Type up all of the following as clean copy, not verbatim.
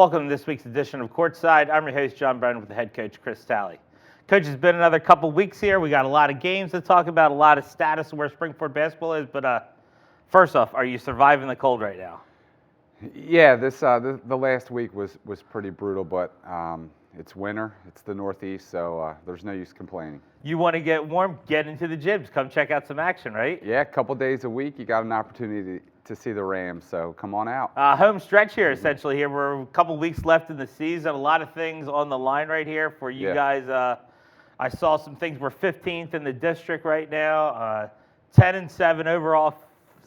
Welcome to this week's edition of Courtside. I'm your host, John Brennan, with the head coach, Chris Talley. Coach, it's been another couple weeks here. We got a lot of games to talk about, a lot of status of where Springford basketball is. But first off, are you surviving the cold right now? Yeah, the last week was pretty brutal, but it's winter. It's the Northeast, so there's no use complaining. You want to get warm? Get into the gyms. Come check out some action, right? Yeah, a couple days a week, you got an opportunity to see the Rams, so come on out. Home stretch here, essentially. Here we're a couple weeks left in the season. A lot of things on the line right here for you guys. I saw some things. We're 15th in the district right now. 10-7 overall.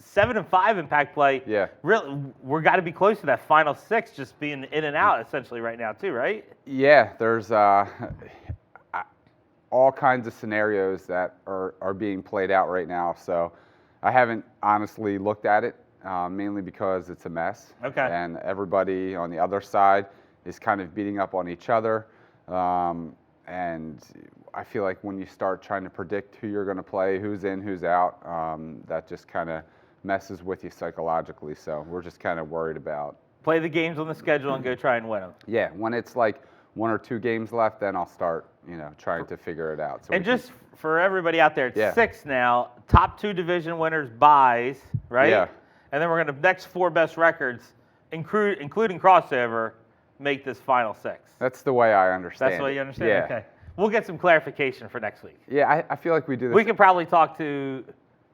7-5 impact play. Yeah. Really, we're got to be close to that final six, just being in and out essentially right now too, right? Yeah, there's all kinds of scenarios that are being played out right now. So I haven't honestly looked at it, mainly because it's a mess. Okay. And everybody on the other side is kind of beating up on each other. And I feel like when you start trying to predict who you're going to play, who's in, who's out, that just kind of messes with you psychologically. So we're just kind of worried about. Play the games on the schedule and go try and win them. Yeah, when it's like 1 or 2 games left, then I'll start, trying to figure it out. So and just for everybody out there, it's 6 now. Top 2 division winners buys, right? Yeah. And then we're going to next 4 best records, including crossover, make this final 6. That's the way I understand. That's the way you understand? Yeah. Okay. We'll get some clarification for next week. Yeah, I feel like we do this. We could probably talk to,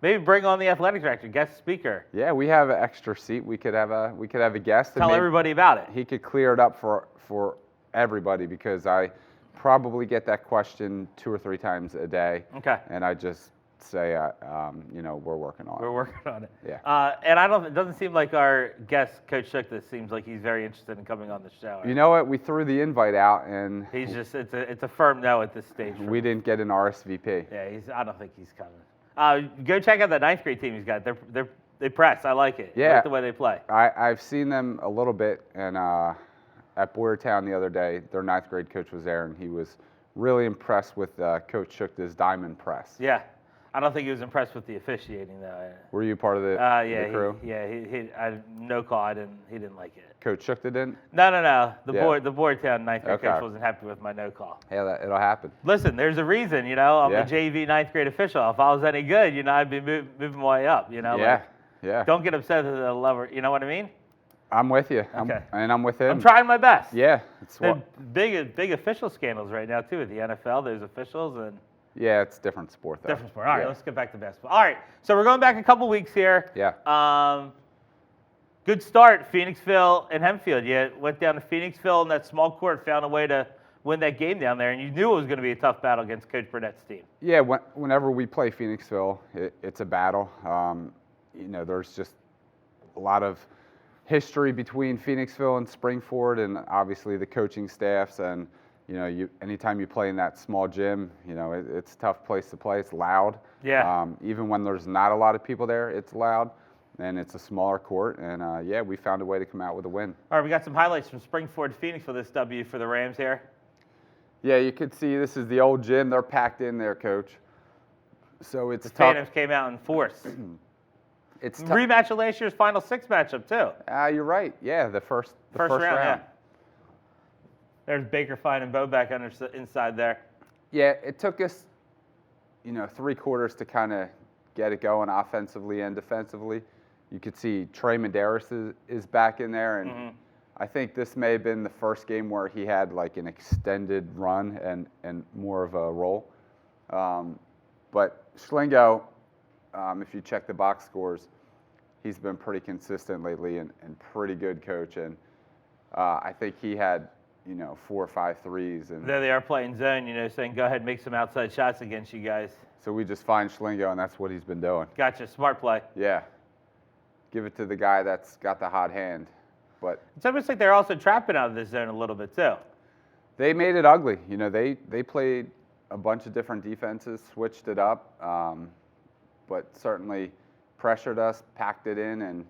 maybe bring on the athletic director, guest speaker. Yeah, we have an extra seat. We could have a guest. Tell everybody about it. He could clear it up for everybody, because I probably get that question 2 or 3 times a day. Okay. And I just say, we're working on it. We're working on it. Yeah. And it doesn't seem like our guest, Coach Shook, seems like he's very interested in coming on the show. You know what? We threw the invite out, and he's just, it's a firm no at this stage. We didn't get an RSVP. Yeah, I don't think he's coming. Go check out that 9th grade team he's got. They press. I like it. Yeah. I like the way they play. I've seen them a little bit, and at Boyertown the other day, their 9th grade coach was there, and he was really impressed with Coach Shook's diamond press. Yeah. I don't think he was impressed with the officiating, though. Were you part of the crew? No call. He didn't like it. Coach Shook didn't? No. The Boyertown 9th grade coach wasn't happy with my no call. Yeah, it'll happen. Listen, there's a reason, I'm a JV 9th grade official. If I was any good, I'd be moving my way up, Yeah. Don't get upset at the level, you know what I mean? I'm with you. Okay. I'm with him. I'm trying my best. Yeah. Big official scandals right now, too, at the NFL. There's officials and... Yeah, it's a different sport, though. Different sport. All right, let's get back to basketball. All right, so we're going back a couple weeks here. Yeah. Good start, Phoenixville and Hempfield. You went down to Phoenixville in that small court, found a way to win that game down there, and you knew it was going to be a tough battle against Coach Burnett's team. Yeah, whenever we play Phoenixville, it's a battle. There's just a lot of history between Phoenixville and Springford, and obviously the coaching staffs. And anytime you play in that small gym, it's a tough place to play. It's loud. Yeah. Even when there's not a lot of people there, it's loud, and it's a smaller court. And we found a way to come out with a win. All right, we got some highlights from Springford, Phoenix for this W for the Rams here. Yeah, you could see this is the old gym. They're packed in there, Coach. So it's the tough. Phantoms came out in force. It's rematch of last year's Final Six matchup too. You're right. Yeah, the first round. Yeah. There's Baker Fine and Bo back inside there. Yeah, it took us, 3 quarters to kind of get it going offensively and defensively. You could see Trey Medeiros is back in there, and I think this may have been the first game where he had like an extended run and more of a role. But Schlingo, if you check the box scores, he's been pretty consistent lately and pretty good coach. And I think he had, 4 or 5 threes. And there they are playing zone, saying go ahead, make some outside shots against you guys. So we just find Schlingo, and that's what he's been doing. Gotcha, smart play. Yeah. Give it to the guy that's got the hot hand. But it's almost like they're also trapping out of this zone a little bit too. They made it ugly. They played a bunch of different defenses, switched it up, but certainly pressured us, packed it in, and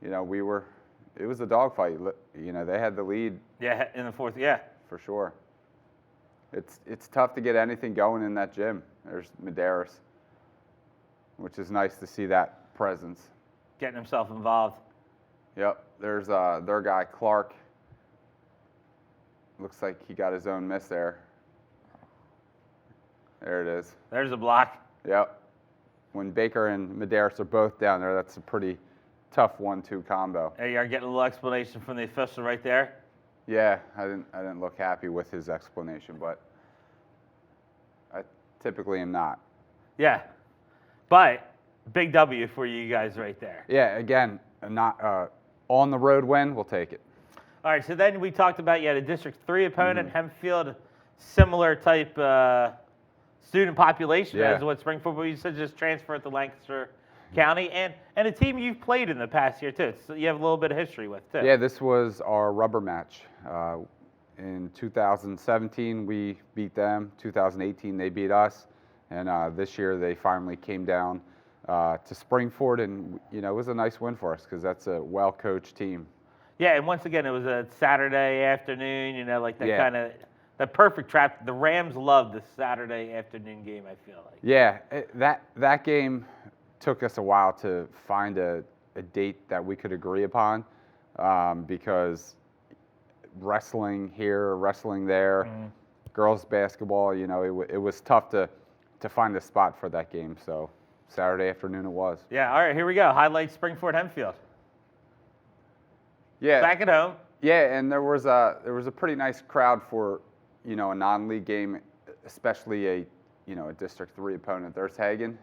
it was a dogfight. They had the lead. Yeah, in the fourth. Yeah, for sure. It's tough to get anything going in that gym. There's Medeiros, which is nice to see that presence. Getting himself involved. Yep. There's their guy Clark. looks like he got his own miss there. There it is. There's a block. Yep. When Baker and Medeiros are both down there, that's a pretty tough 1-2 combo. There you are, getting a little explanation from the official right there. Yeah, I didn't look happy with his explanation, but I typically am not. Yeah, but big W for you guys right there. Yeah, again, not on the road win, we'll take it. All right, so then we talked about you had a District 3 opponent, Hempfield, similar type student population as what Springfield, but you said just transfer it to Lancaster County, and a team you've played in the past year too. So you have a little bit of history with too. Yeah, this was our rubber match. In 2017, we beat them. 2018, they beat us, and this year they finally came down to Springford, and it was a nice win for us because that's a well-coached team. Yeah, and once again, it was a Saturday afternoon. Like that kind of the perfect trap. The Rams love the Saturday afternoon game, I feel like. Yeah, that game took us a while to find a date that we could agree upon because wrestling here, wrestling there, girls basketball, it was tough to find a spot for that game. So Saturday afternoon it was. Yeah, all right, here we go. Highlights Springfield Hempfield. Yeah. Back at home. Yeah, and there was a pretty nice crowd for, a non-league game, especially a District 3 opponent. There's Hagen.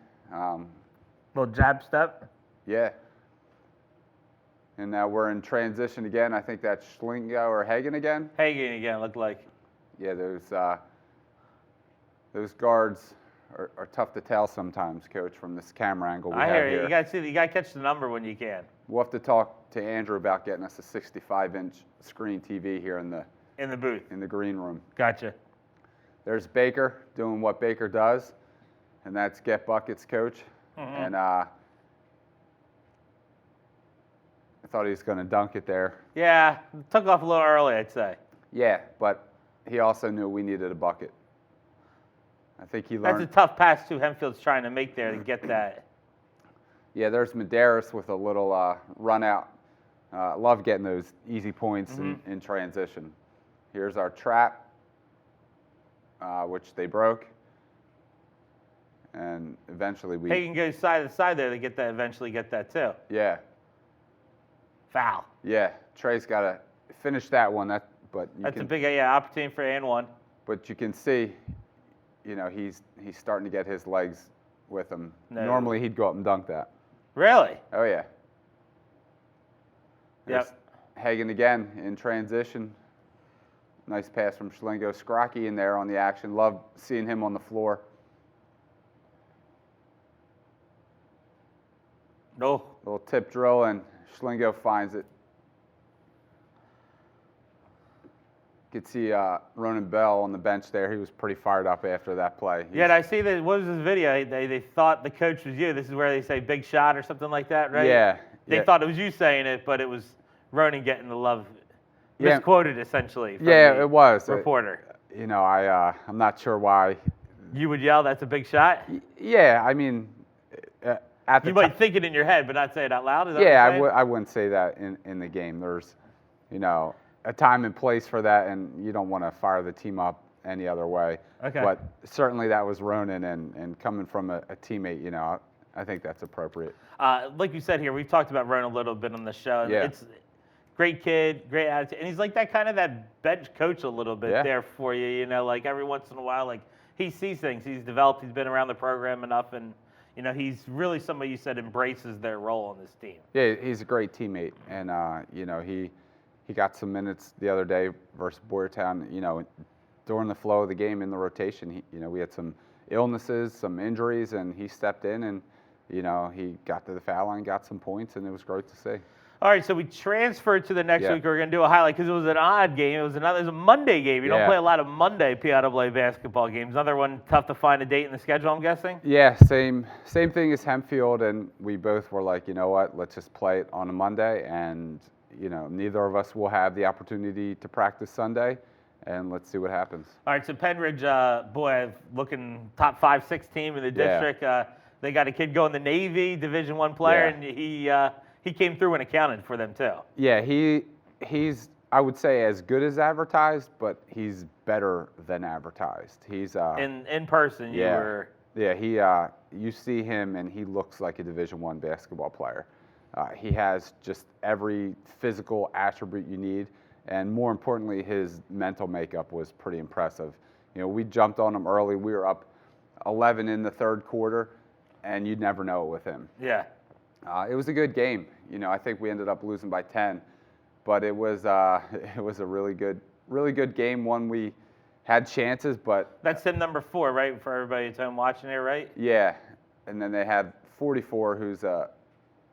Little jab step. Yeah. And now we're in transition again. I think that's Schlingo or Hagen again. Hagen again, looked like. Yeah, those guards are tough to tell sometimes, Coach, from this camera angle we have hear you. here. You got to catch the number when you can. We'll have to talk to Andrew about getting us a 65-inch screen TV here in the booth. In the green room. Gotcha. There's Baker doing what Baker does, and that's get buckets, Coach. And I thought he was going to dunk it there. Yeah, took off a little early, I'd say. Yeah, but he also knew we needed a bucket. I think he learned. That's a tough pass, too, Hempfield's trying to make there to get that. Yeah, there's Medeiros with a little run out. Love getting those easy points in transition. Here's our trap, which they broke. And eventually we... Hagen goes side to side there to get that, eventually get that, too. Yeah. Foul. Yeah, Trey's got to finish that one. That's a big opportunity for and one. But you can see, he's starting to get his legs with him. No. Normally he'd go up and dunk that. Really? Oh yeah. Yep. Hagen again in transition. Nice pass from Schlingo. Scrocky in there on the action. Love seeing him on the floor. No. Little tip drill, and Schlingo finds it. You could see Ronan Bell on the bench there. He was pretty fired up after that play. Yeah, I see that. What was this video? They thought the coach was you. This is where they say big shot or something like that, right? Yeah. They thought it was you saying it, but it was Ronan getting the love. Misquoted, essentially. From it was. Reporter. I'm not sure why. You would yell, "That's a big shot"? Yeah, I mean, at the you might think it in your head, but not say it out loud. Is that yeah, what I wouldn't say that in the game. There's, a time and place for that, and you don't want to fire the team up any other way. Okay. But certainly that was Ronan, and coming from a teammate, I think that's appropriate. Like you said here, we've talked about Ronan a little bit on the show. Yeah. It's great kid, great attitude, and he's like that kind of that bench coach a little bit there for you. Like every once in a while, like he sees things. He's developed. He's been around the program enough, and he's really somebody you said embraces their role on this team. Yeah, he's a great teammate, and he got some minutes the other day versus Boyertown. During the flow of the game in the rotation, we had some illnesses, some injuries, and he stepped in and he got to the foul line, got some points, and it was great to see. All right, so we transferred to the next week. We're going to do a highlight because it was an odd game. It was a Monday game. You don't play a lot of Monday PIAA basketball games. Another one, tough to find a date in the schedule, I'm guessing? Yeah, same thing as Hempfield, and we both were like, you know what, let's just play it on a Monday, and neither of us will have the opportunity to practice Sunday, and let's see what happens. All right, so Penridge, looking top 5-6 team in the district. They got a kid going the Navy, Division I player, and he came through and accounted for them too. Yeah, he's I would say, as good as advertised, but he's better than advertised. He's in person. Yeah. You were. Yeah, you see him and he looks like a Division I basketball player. He has just every physical attribute you need, and more importantly, his mental makeup was pretty impressive. We jumped on him early. We were up 11 in the third quarter, and you'd never know it with him. Yeah. It was a good game. I think we ended up losing by 10, but it was a really good game. One we had chances, but that's sim number 4, right? For everybody at home watching it, right? Yeah, and then they had 44, who's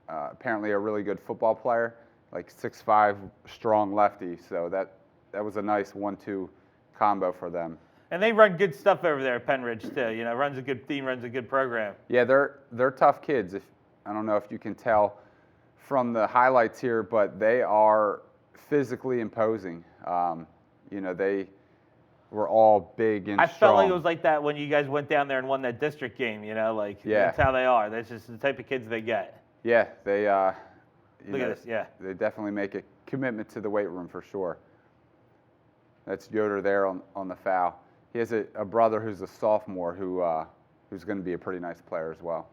apparently a really good football player, like 6'5", strong lefty. So that was a nice 1-2 combo for them. And they run good stuff over there at Penridge too. Runs a good team, runs a good program. Yeah, they're tough kids. I don't know if you can tell from the highlights here, but they are physically imposing. They were all big and strong. I felt like it was like that when you guys went down there and won that district game. That's how they are. That's just the type of kids they get. Yeah, they. Look at this. Yeah. They definitely make a commitment to the weight room for sure. That's Yoder there on the foul. He has a brother who's a sophomore who's going to be a pretty nice player as well.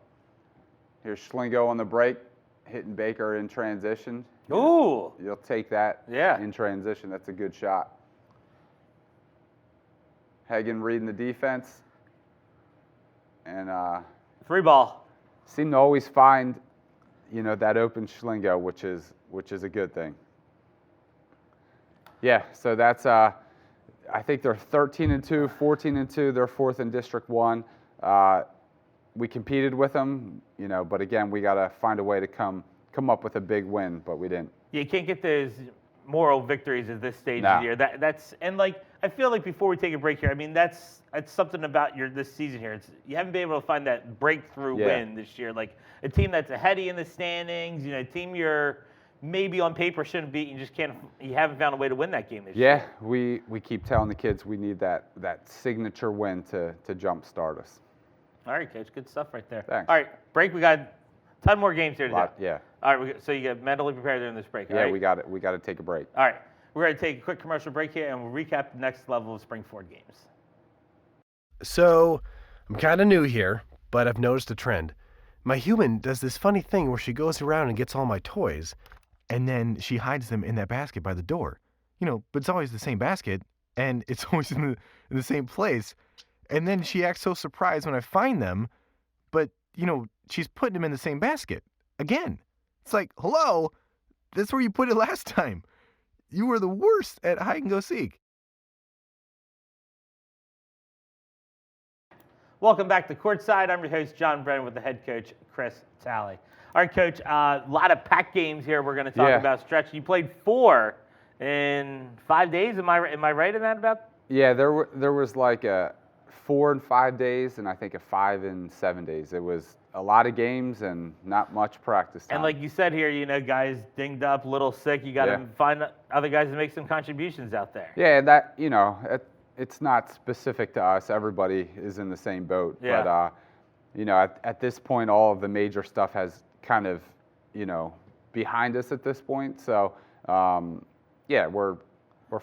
Here's Schlingo on the break, hitting Baker in transition. Ooh. You'll take that in transition. That's a good shot. Hagen reading the defense. And 3 ball. Seem to always find, that open Schlingo, which is a good thing. Yeah, so that's I think they're 13-2, 14-2. They're 4th in District 1. We competed with them, but again, we got to find a way to come up with a big win, but we didn't. You can't get those moral victories at this stage of the year. That's I feel like before we take a break here, I mean that's something about this season here. You haven't been able to find that breakthrough win this year, like a team that's ahead of you in the standings. A team you're maybe on paper shouldn't beat. You haven't found a way to win that game this year. Yeah, we keep telling the kids we need that signature win to jumpstart us. All right, Coach, good stuff right there. Thanks. All right, break. We got a ton more games here today. Yeah. All right, so you get mentally prepared during this break. Yeah, all right? we got it. We got to take a break. All right, we're going to take a quick commercial break here, and we'll recap the next level of Spring Ford games. So, I'm kind of new here, but I've noticed a trend. My human does this funny thing where she goes around and gets all my toys, and then she hides them in that basket by the door. But it's always the same basket, and it's always in the same place. And then she acts so surprised when I find them, but, she's putting them in the same basket again. It's like, hello, that's where you put it last time. You were the worst at hide and go seek. Welcome back to Courtside. I'm your host, John Brennan, with the head coach, Chris Talley. All right, Coach, a lot of packed games here we're going to talk about stretch. You played 4 in 5 days. Am I right in that about? Yeah, there was like a 4 in 5 days, and I think a 5 in 7 days. It was a lot of games and not much practice time. And like you said here, guys dinged up, a little sick. You got to find other guys to make some contributions out there. Yeah, that it's not specific to us. Everybody is in the same boat. Yeah. But at this point, all of the major stuff has kind of behind us at this point. So we're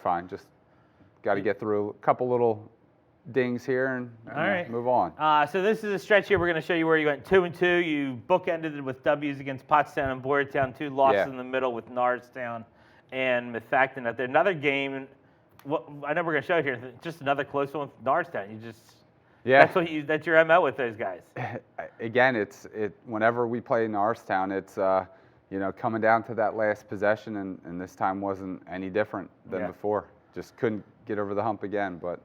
fine. Just got to get through a couple little dings here and move on. So this is a stretch here. We're going to show you where you went 2-2. You bookended it with W's against Pottstown and Boyertown, 2 losses in the middle with Norristown and Methacton. At another game, I know we're going to show it here. Just another close one with Norristown. That's your MO with those guys. Again, whenever we play Norristown, it's coming down to that last possession, and this time wasn't any different than before. Just couldn't get over the hump again, but.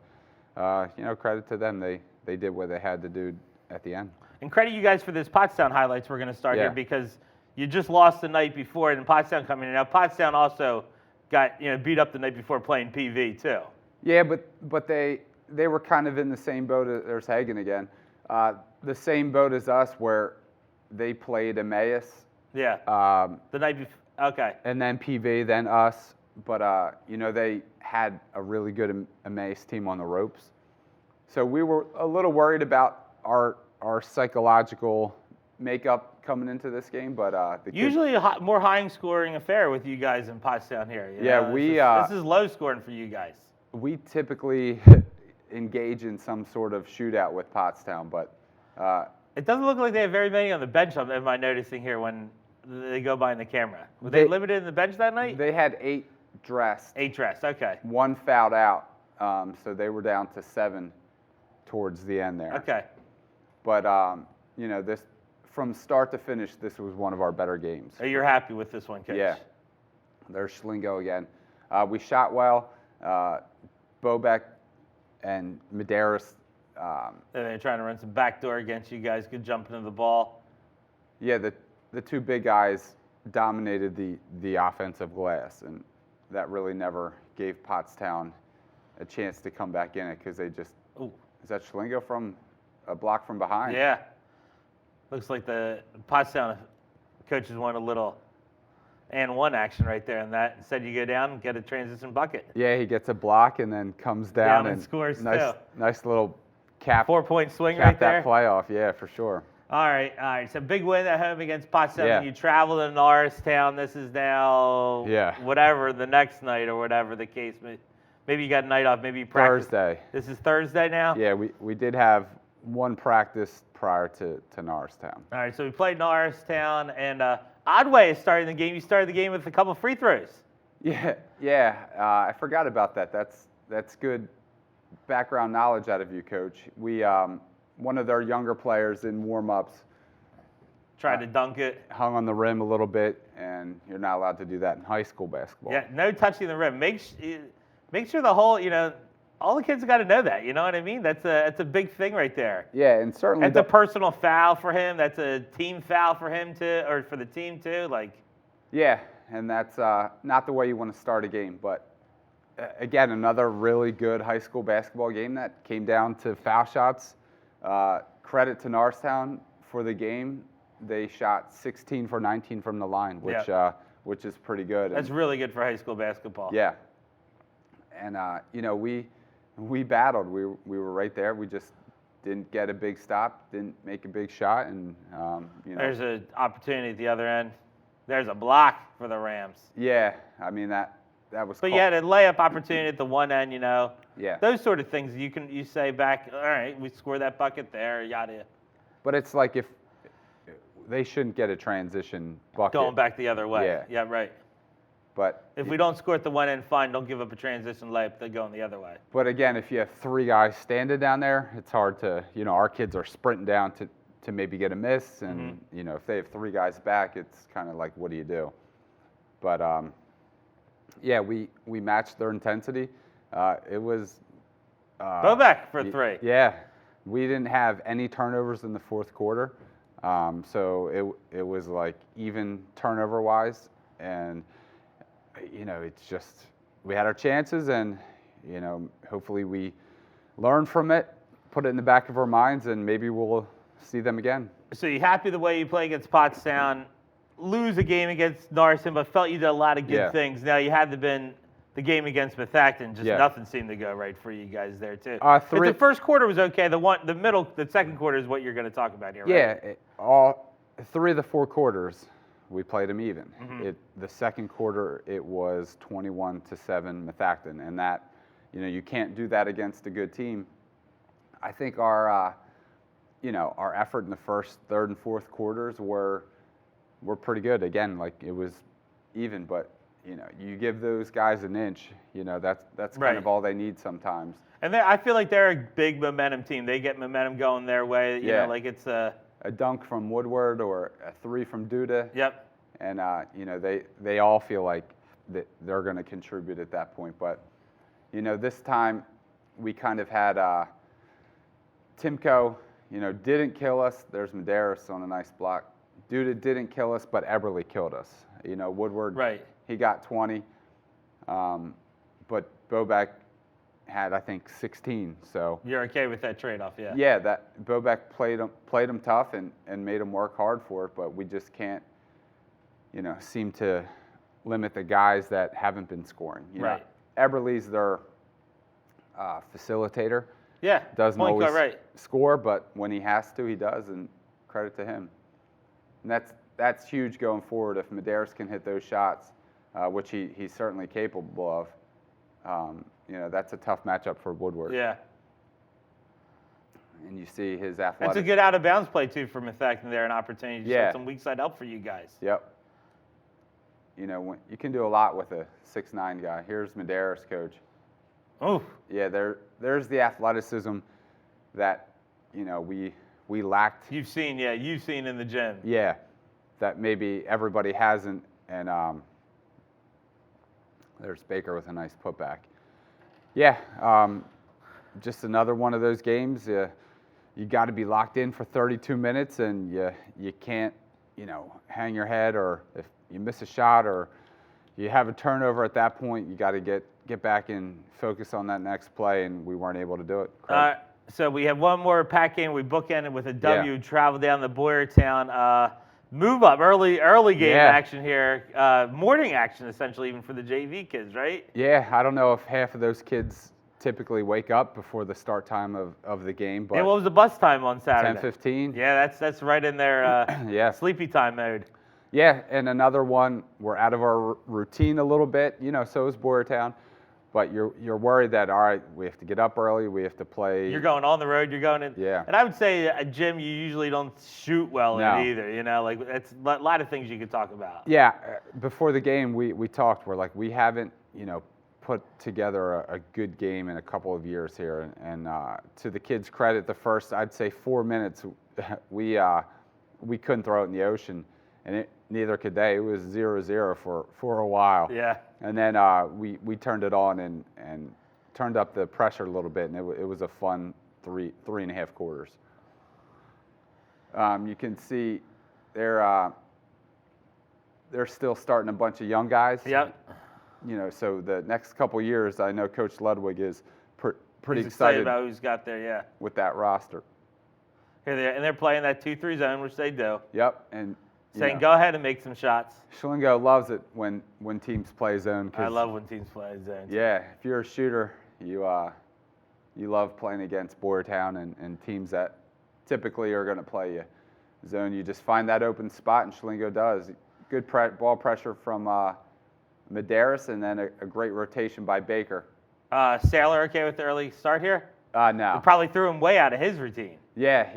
Credit to them. They did what they had to do at the end. And credit you guys for this Pottstown highlights we're going to start here, because you just lost the night before, and Pottstown coming in. Now, Pottstown also got beat up the night before playing PV too. Yeah, but they were kind of in the same boat as there's Hagen again. The same boat as us, where they played Emmaus. Yeah. The night before. Okay. And then PV, then us. But, they had a really good Emmaus team on the ropes. So we were a little worried about our psychological makeup coming into this game, but the kids, Usually a more high-scoring affair with you guys in Pottstown here. You Yeah, know? This is low scoring for you guys. we typically engage in some sort of shootout with Pottstown, but It doesn't look like they have very many on the bench. Am I noticing here when they go behind the camera? Were they limited in the bench that night? they had 8 dressed, 8 dressed. Okay. 1 fouled out, so they were down to 7 towards the end there. Okay. But you know, this from start to finish, this was one of our better games. So you're happy with this one, Coach? Yeah. There's Schlingo again. We shot well. Bobek and Medeiros. And they're trying to run some backdoor against you guys. Good jumping into the ball. Yeah, the 2 big guys dominated the offensive glass, and that really never gave Pottstown a chance to come back in it because they just. Ooh. Is that Schlingo from a block from behind? Yeah. Looks like the Pottstown coaches want a little and one action right there, and that instead you go down and get a transition bucket. Yeah, he gets a block and then comes down, and scores nice, too. Nice little cap. 4-point swing cap right there. that playoff, yeah, for sure. All right. So big win at home against Pottstown. Yeah. You travel to Norristown. This is now whatever the next night or whatever the case may. Maybe you got a night off. Maybe you practice. Thursday. This is Thursday now? Yeah, we did have 1 practice prior to Norristown. All right, so we played Norristown, and Oddway is starting the game. You started the game with a couple free throws. Yeah. I forgot about that. That's good background knowledge out of you, Coach. We one of their younger players in warm-ups Tried to dunk it. hung on the rim a little bit, and you're not allowed to do that in high school basketball. Yeah, no touching the rim. Make sure the whole, all the kids got to know that. You know what I mean? That's a big thing right there. Yeah, and certainly That's a personal foul for him. That's a team foul for him too, or for the team too. Yeah, and that's not the way you want to start a game. But again, another really good high school basketball game that came down to foul shots. Credit to Norristown for the game. They shot 16 for 19 from the line, which is pretty good. That's really good for high school basketball. Yeah. And we battled. We were right there. We just didn't get a big stop, didn't make a big shot, and There's an opportunity at the other end. There's a block for the Rams. Yeah, I mean that was. But you had a layup opportunity at the one end. Yeah. Those sort of things you say back. All right, we scored that bucket there. Yada. But it's like if they shouldn't get a transition bucket. Going back the other way. Yeah. Yeah, right. But if we don't score at the one end, fine. Don't give up a transition layup. They're going the other way. But again, if you have 3 guys standing down there, it's hard to. Our kids are sprinting down to maybe get a miss, and if they have 3 guys back, it's kind of like, what do you do? But yeah, we matched their intensity. It was. Bobek for 3. Yeah, we didn't have any turnovers in the 4th quarter, so it was like even turnover wise, and it's just we had our chances, and hopefully we learn from it, put it in the back of our minds, and maybe we'll see them again. So you happy the way you play against Pottstown, lose a game against Norristown, but felt you did a lot of good things. Now you had to been the game against Methacton, just nothing seemed to go right for you guys there too. But the first quarter was okay. The second quarter is what you're going to talk about here, right? Yeah, all 3 of the 4 quarters we played them even. The second quarter it was 21-7 Methacton, and that you can't do that against a good team. I think our effort in the first, 3rd, and 4th quarters were pretty good. Again, like it was even, but you give those guys an inch, that's kind of all they need sometimes. And I feel like they're a big momentum team. They get momentum going their way. You know, like it's a dunk from Woodward or a 3 from Duda. Yep. And they all feel like that they're going to contribute at that point. But this time we kind of had Timko, didn't kill us. There's Medeiros on a nice block. Duda didn't kill us, but Eberly killed us. Woodward, he got 20, but Bobek had, I think, 16. So you're okay with that trade-off, yeah? Yeah, that Bobek played him tough and made him work hard for it, but we just can't, seem to limit the guys that haven't been scoring. Eberly's their facilitator. Yeah, doesn't always score, but when he has to, he does, and credit to him. And that's huge going forward. If Medeiros can hit those shots, which he's certainly capable of, that's a tough matchup for Woodward. Yeah. And you see his That's athletic. a good out of bounds play too for Methacton there, an opportunity to Yeah. show some weak side help for you guys. Yep. When you can do a lot with a 6'9" guy. Here's Medeiros, coach. Oh. Yeah, there's the athleticism that we lacked. You've seen in the gym. Yeah, that maybe everybody hasn't. And there's Baker with a nice putback. Yeah, just another one of those games. You got to be locked in for 32 minutes, and you can't, hang your head, or if you miss a shot or you have a turnover at that point, you got to get back and focus on that next play, and we weren't able to do it. So we have one more pack game. We bookended with a W. Yeah. Travel down to Boyertown. Move up early game action here. Morning action essentially, even for the JV kids, right? Yeah, I don't know if half of those kids typically wake up before the start time of the game, but Yeah, what was the bus time on Saturday? 10:15. Yeah, that's right in their Yeah. sleepy time mode. Yeah, and another one, we're out of our routine a little bit, so is Boyertown. But you're worried that, all right, we have to get up early, we have to play. You're going on the road, you're going in. Yeah. And I would say a gym you usually don't shoot well No. in either. It's a lot of things you could talk about. Yeah, before the game, we talked, we're like, we haven't, put together a good game in a couple of years here. And to the kids' credit, the first, I'd say 4 minutes, we couldn't throw it in the ocean. And neither could they. It was 0-0 for a while. Yeah. And then we turned it on and turned up the pressure a little bit, and it was a fun three and a half quarters. You can see they're still starting a bunch of young guys. Yep. So the next couple years, I know Coach Ludwig is pretty He's excited about who's got there, yeah. with that roster. And they're playing that 2-3 zone, which they do. Yep, and Saying, go ahead and make some shots. Schlingo loves it when teams play zone. I love when teams play zone. Yeah, if you're a shooter, you love playing against Boyertown and teams that typically are going to play you zone. You just find that open spot, and Schlingo does. Good ball pressure from Medeiros, and then a great rotation by Baker. Sailor okay with the early start here? No. We probably threw him way out of his routine. Yeah,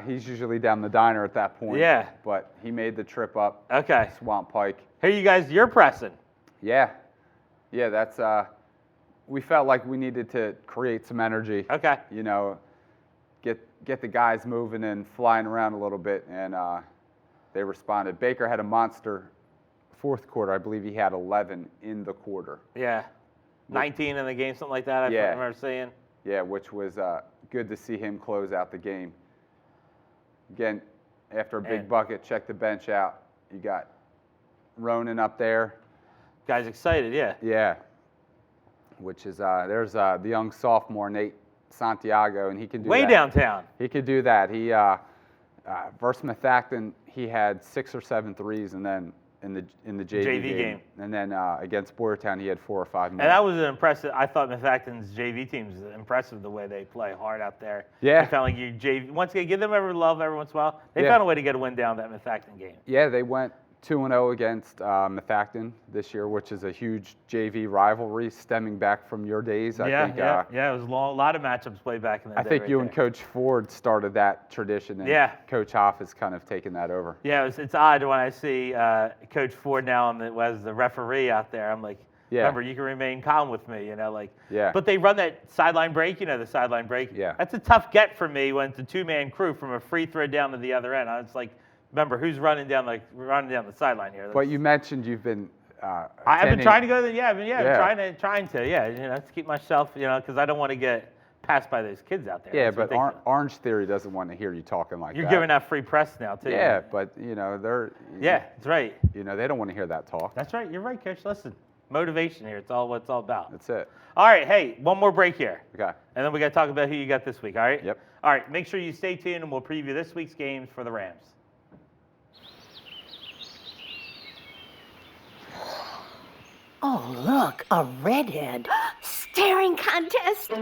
he's usually down the diner at that point. Yeah. But he made the trip up Okay. Swamp Pike. Here you guys, you're pressing. Yeah, that's we felt like we needed to create some energy. Okay. Get the guys moving and flying around a little bit, and they responded. Baker had a monster fourth quarter. I believe he had 11 in the quarter. Yeah. 19 in the game, something like that, I Yeah. remember seeing. Yeah, which was good to see him close out the game. Again, after a big And- bucket, check the bench out. You got Ronan up there. Guys excited, yeah. Yeah, which is there's the young sophomore Nate Santiago, and he can do Way that. downtown. He could do that. He versus Methacton, he had 6 or 7 threes, and then in the JV game. and then against Boyertown, he had 4 or 5 more. And that was an impressive. I thought Methacton's JV team's impressive the way they play hard out there. Yeah. They found like you JV. Once again, give them every love every once in a while. They Yeah. found a way to get a win down that Methacton game. Yeah, they went 2-0 against Methacton this year, which is a huge JV rivalry stemming back from your days. I think, yeah. It was a lot of matchups played back in the day. I think right you there. and Coach Ford started that tradition, and Yeah. Coach Hoff has kind of taken that over. Yeah, it's odd when I see Coach Ford now as the referee out there. I'm like, Yeah. remember, you can remain calm with me, Yeah. But they run that sideline break, the sideline break. Yeah. That's a tough get for me when it's a two-man crew from a free throw down to the other end. I was like, remember, who's running down the sideline here? But you mentioned you've been. I've been attending- trying to go there. Yeah, Yeah. trying to. To keep myself, because I don't want to get passed by those kids out there. Yeah, That's but ridiculous. Orange Theory doesn't want to hear you talking like You're that. giving out free press now too. Yeah, but they're. Yeah, that's right. They don't want to hear that talk. That's right. You're right, Coach. Listen, motivation here. It's all what it's all about. That's it. All right. Hey, one more break here, Okay. and then we got to talk about who you got this week. All right. Yep. All right. Make sure you stay tuned, and we'll preview this week's games for the Rams. Oh, look, a redhead. Staring contest.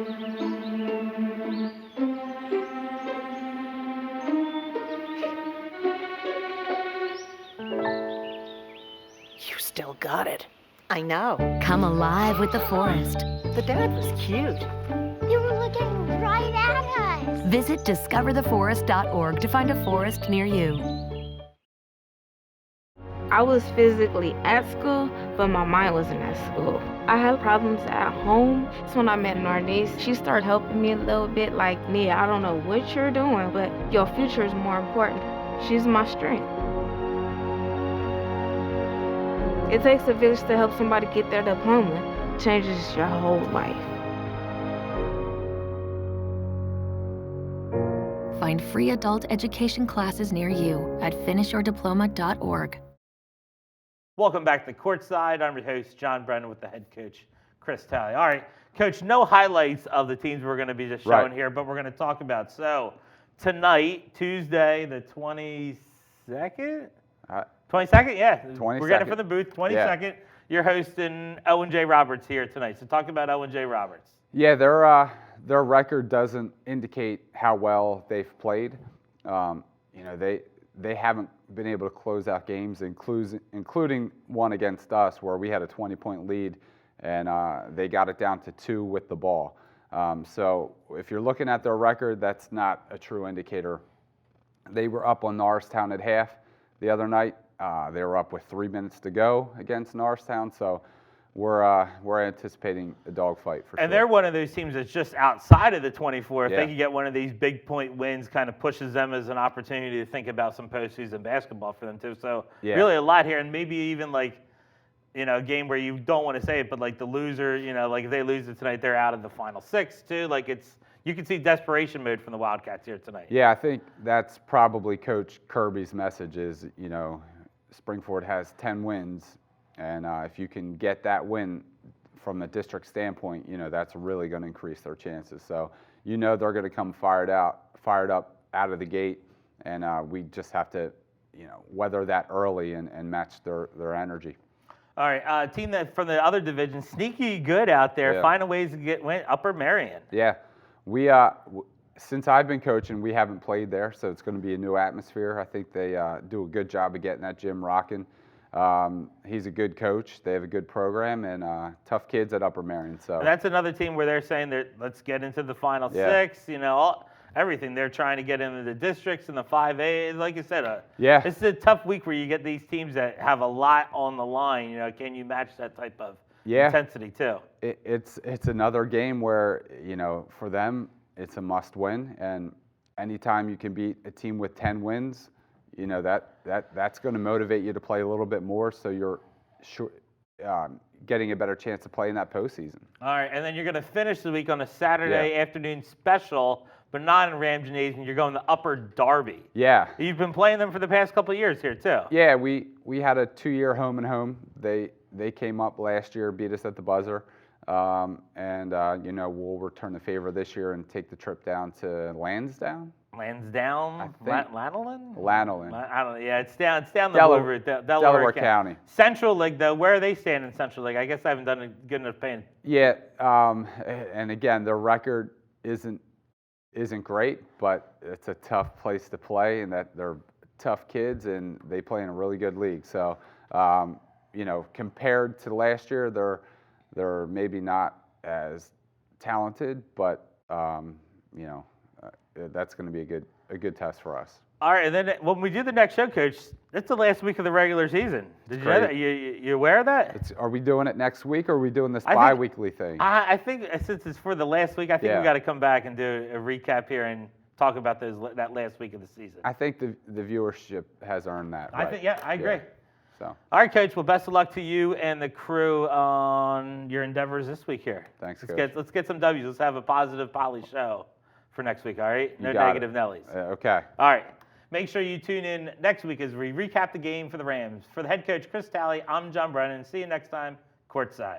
got it. I know. Come alive with the forest. The dad was cute. They were looking right at us. Visit discovertheforest.org to find a forest near you. I was physically at school, but my mind wasn't at school. I had problems at home. That's when I met Narnese. She started helping me a little bit, like, Nia, I don't know what you're doing, but your future is more important. She's my strength. It takes a village to help somebody get their diploma. It changes your whole life. Find free adult education classes near you at finishyourdiploma.org. Welcome back to Courtside. I'm your host, John Brennan, with the head coach, Chris Talley. All right, Coach, no highlights of the teams we're going to be just showing here, but we're going to talk about. So, tonight, Tuesday, the 22nd? 22nd? Yeah. 22nd. We're getting it from the booth. 22nd. Yeah. You're hosting Owen J. Roberts here tonight. So, talk about Owen J. Roberts. Yeah, their record doesn't indicate how well they've played. They haven't been able to close out games, including one against us where we had a 20-point lead and they got it down to 2 with the ball. So if you're looking at their record, that's not a true indicator. They were up on Norristown at half the other night. They were up with 3 minutes to go against Norristown. So we're anticipating a dogfight for sure. And they're one of those teams that's just outside of the 24. If Yeah. they can get one of these big point wins, kind of pushes them as an opportunity to think about some postseason basketball for them too. So really a lot here, and maybe even like, a game where you don't want to say it, but like the loser, like if they lose it tonight, they're out of the final 6 too. Like you can see desperation mode from the Wildcats here tonight. Yeah, I think that's probably Coach Kirby's message is, Springford has 10 wins. And if you can get that win from a district standpoint, that's really going to increase their chances. So, they're going to come fired up out of the gate, and we just have to, weather that early and match their energy. All right, team that from the other division, sneaky good out there, Yeah. finding ways to win Upper Marion. Yeah, we since I've been coaching, we haven't played there, so it's going to be a new atmosphere. I think they do a good job of getting that gym rocking. He's a good coach. They have a good program and tough kids at Upper Marion. So and that's another team where they're saying that let's get into the final 6. Everything. They're trying to get into the districts and the 5A. Like I said, this is a tough week where you get these teams that have a lot on the line. Can you match that type of intensity too? It's another game where for them it's a must win, and anytime you can beat a team with 10 wins. That's going to motivate you to play a little bit more, so you're getting a better chance to play in that postseason. All right, and then you're going to finish the week on a Saturday afternoon special, but not in Ram Gymnasium. You're going to Upper Darby. Yeah. You've been playing them for the past couple of years here too. Yeah, we had a 2-year home and home. They came up last year, beat us at the buzzer, and we'll return the favor this year and take the trip down to Lansdowne. Lansdowne, Lanolin? Lanolin. I don't know. Yeah, it's down the Delaware, blue route, Delaware County. Central League, though. Where are they standing in Central League? I guess I haven't done a good enough paying. Yeah, and again, their record isn't great, but it's a tough place to play, and that they're tough kids, and they play in a really good league. So, compared to last year, they're maybe not as talented, but that's going to be a good test for us. All right, and then when we do the next show, Coach, it's the last week of the regular season. Did you know that? You aware of that? Are we doing it next week, or are we doing this bi-weekly thing? I think since it's for the last week, I think we got to come back and do a recap here and talk about that last week of the season. I think the viewership has earned that. Right? I agree. Yeah. So. All right, Coach. Well, best of luck to you and the crew on your endeavors this week here. Thanks, Coach. Let's get some W's. Let's have a positive Poly show for next week, all right? No negative Nellies. Okay. All right. Make sure you tune in next week as we recap the game for the Rams. For the head coach, Chris Talley, I'm John Brennan. See you next time, Courtside.